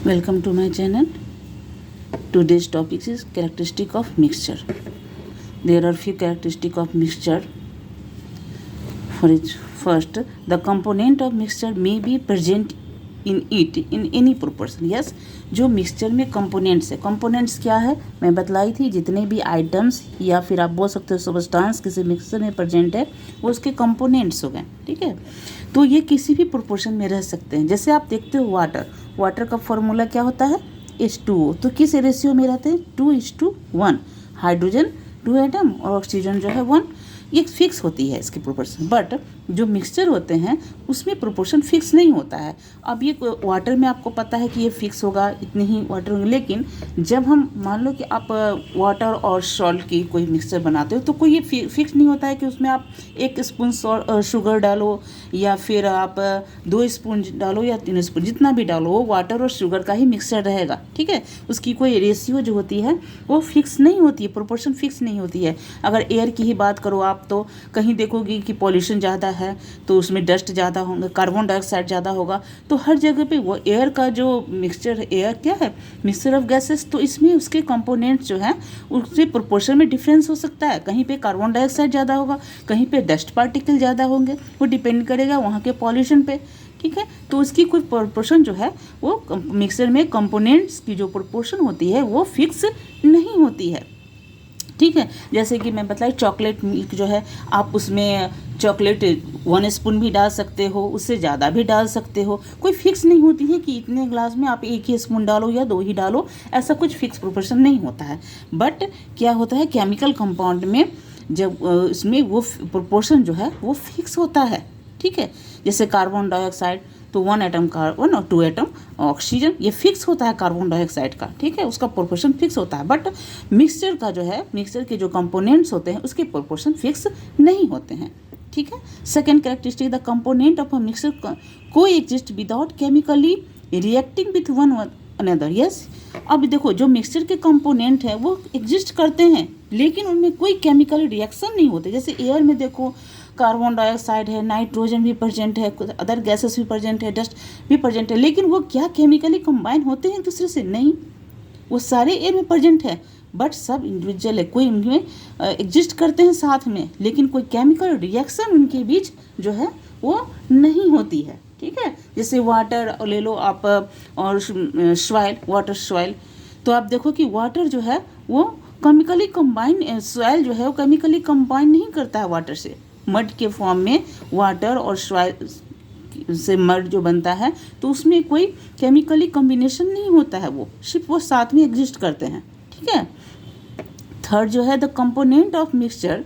Welcome to my channel. Today's topic is characteristic of mixture. There are few characteristic of mixture. For it, first, the component of mixture may be present in it in any proportion. Yes, जो mixture में components है, components क्या है मैं बतलाई थी, जितने भी आइटम्स या फिर आप बोल सकते हो सब्सटेंस किसी मिक्सचर में प्रेजेंट है वो उसके कंपोनेंट्स हो गए. ठीक है, तो ये किसी भी प्रोपोर्शन में रह सकते हैं. जैसे आप देखते हो वाटर का फॉर्मूला क्या होता है H2O. तो किस रेशियो में रहते हैं 2:1. हाइड्रोजन 2 एटम और ऑक्सीजन जो है 1. ये फिक्स होती है इसकी प्रोपोर्शन. बट जो मिक्सचर होते हैं उसमें प्रोपोर्शन फिक्स नहीं होता है. अब ये वाटर में आपको पता है कि ये फिक्स होगा, इतनी ही वाटर होंगे. लेकिन जब हम मान लो कि आप वाटर और सॉल्ट की कोई मिक्सचर बनाते हो तो कोई ये फिक्स नहीं होता है कि उसमें आप 1 स्पून शुगर डालो या फिर आप 2 स्पून डालो या 3 स्पून, जितना भी डालो वो वाटर और शुगर का ही मिक्सचर रहेगा. ठीक है, उसकी कोई रेशियो जो होती है वो फिक्स नहीं होती है, प्रोपोर्शन फिक्स नहीं होती है. अगर एयर की ही बात करो आप तो कहीं देखोगे कि पॉल्यूशन ज़्यादा है तो उसमें डस्ट ज़्यादा होंगे, कार्बन डाइऑक्साइड ज़्यादा होगा. तो हर जगह पे वो एयर का जो मिक्सचर है, एयर क्या है मिक्सचर ऑफ गैसेस, तो इसमें उसके कंपोनेंट्स जो हैं उससे प्रोपोर्शन में डिफरेंस हो सकता है. कहीं पे कार्बन डाइऑक्साइड ज़्यादा होगा, कहीं पे डस्ट पार्टिकल ज़्यादा होंगे. वो डिपेंड करेगा वहाँ के पॉल्यूशन पे. ठीक है, तो उसकी कोई प्रोपोर्शन जो है वो मिक्सचर में कंपोनेंट्स की जो प्रोपोर्शन होती है वो फिक्स नहीं होती है. ठीक है, जैसे कि मैं बताई चॉकलेट मिल्क जो है आप उसमें चॉकलेट 1 स्पून भी डाल सकते हो, उससे ज़्यादा भी डाल सकते हो. कोई फिक्स नहीं होती है कि इतने ग्लास में आप 1 ही स्पून डालो या 2 ही डालो, ऐसा कुछ फिक्स प्रोपोर्शन नहीं होता है. बट क्या होता है केमिकल कंपाउंड में जब उसमें वो प्रोपोर्शन जो है वो फिक्स होता है. ठीक है, जैसे कार्बन डाइऑक्साइड तो 1 एटम कार्बन और 2 एटम ऑक्सीजन, ये फिक्स होता है कार्बन डाइऑक्साइड का. ठीक है, उसका प्रोपोर्शन फिक्स होता है. बट मिक्सचर का जो है मिक्सचर के जो कंपोनेंट्स होते हैं उसके प्रोपोर्शन फिक्स नहीं होते हैं. ठीक है, second characteristic the component of a mixture को exist without chemically reacting with one another. Yes, अब देखो जो मिक्सचर के कंपोनेंट हैं वो एग्जिस्ट करते हैं लेकिन उनमें कोई केमिकल रिएक्शन नहीं होते. जैसे एयर में देखो कार्बन डाइऑक्साइड है, नाइट्रोजन भी प्रेजेंट है, कुछ अदर गैसेस भी प्रेजेंट है, डस्ट भी प्रेजेंट है, लेकिन वो क्या केमिकली कंबाइन होते हैं एक दूसरे से? नहीं, वो सारे एयर में प्रेजेंट है बट सब इंडिविजुअल है. कोई उनमें एग्जिस्ट करते हैं साथ में लेकिन कोई केमिकल रिएक्शन उनके बीच जो है वो नहीं होती है. ठीक है, जैसे वाटर ले लो आप और सॉइल, वाटर सॉइल, तो आप देखो कि वाटर जो है वो केमिकली कंबाइन, सॉइल जो है वो केमिकली कंबाइन नहीं करता है वाटर से. मड के फॉर्म में वाटर और सॉइल से मड जो बनता है तो उसमें कोई केमिकली कॉम्बिनेशन नहीं होता है, वो सिर्फ वो साथ में एग्जिस्ट करते हैं. ठीक है, थर्ड जो है the component of mixture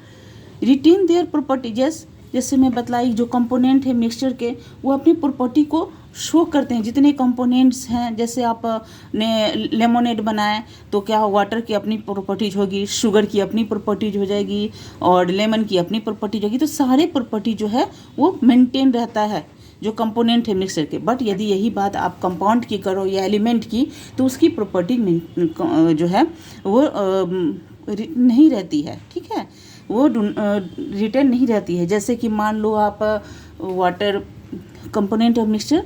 retain their properties. जैसे मैं बतलाई जो कंपोनेंट है मिक्सचर के वो अपनी प्रॉपर्टी को शो करते हैं. जितने कंपोनेंट्स हैं, जैसे आप ने लेमोनेड बनाए तो क्या वाटर की अपनी प्रॉपर्टीज होगी, शुगर की अपनी प्रॉपर्टीज हो जाएगी और लेमन की अपनी प्रॉपर्टीज होगी. तो सारे प्रॉपर्टी जो है वो मेंटेन रहता है जो कंपोनेंट है मिक्सचर के. बट यदि यही बात आप कंपाउंड की करो या एलिमेंट की तो उसकी प्रॉपर्टी जो है वो नहीं रहती है. ठीक है, वो रिटेन नहीं रहती है. जैसे कि मान लो आप वाटर कंपोनेंट ऑफ मिक्सचर,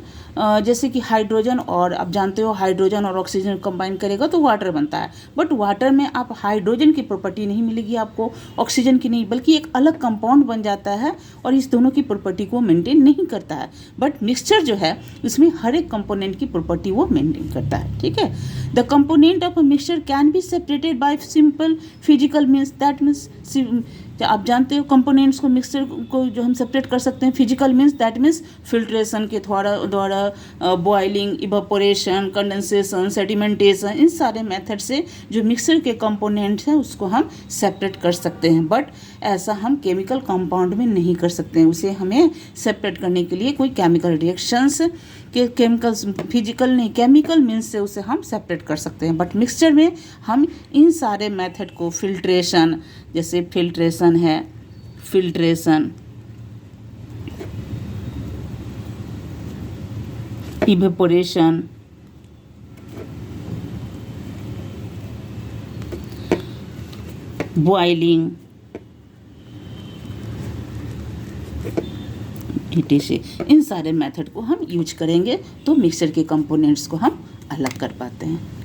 जैसे कि हाइड्रोजन, और आप जानते हो हाइड्रोजन और ऑक्सीजन कंबाइन करेगा तो वाटर बनता है. बट वाटर में आप हाइड्रोजन की प्रॉपर्टी नहीं मिलेगी आपको, ऑक्सीजन की नहीं, बल्कि एक अलग कंपाउंड बन जाता है और इस दोनों की प्रॉपर्टी को मेंटेन नहीं करता है. बट मिक्सचर जो है उसमें हर एक कंपोनेंट की प्रॉपर्टी वो मेंटेन करता है. ठीक है, the component of a mixture can be separated by simple physical means. That means आप जानते हो कंपोनेंट्स को मिक्सचर को जो हम सेपरेट कर सकते हैं physical means, that means filtration के द्वारा बॉइलिंग, इवापोरेशन, कंडेंसेशन, सेडिमेंटेशन, इन सारे मेथड से जो मिक्सचर के कंपोनेंट्स हैं उसको हम सेपरेट कर सकते हैं. बट ऐसा हम केमिकल कंपाउंड में नहीं कर सकते हैं. उसे हमें सेपरेट करने के लिए कोई केमिकल रिएक्शंस के केमिकल्स, फिजिकल नहीं केमिकल मीन्स से उसे हम सेपरेट कर सकते हैं. बट मिक्सचर में हम इन सारे मेथड को, फिल्ट्रेशन, जैसे फिल्ट्रेशन है, फिल्ट्रेशन, इवेपोरेशन, बॉइलिंग, ईटीसी, इन सारे मेथड को हम यूज करेंगे तो मिक्सचर के कंपोनेंट्स को हम अलग कर पाते हैं।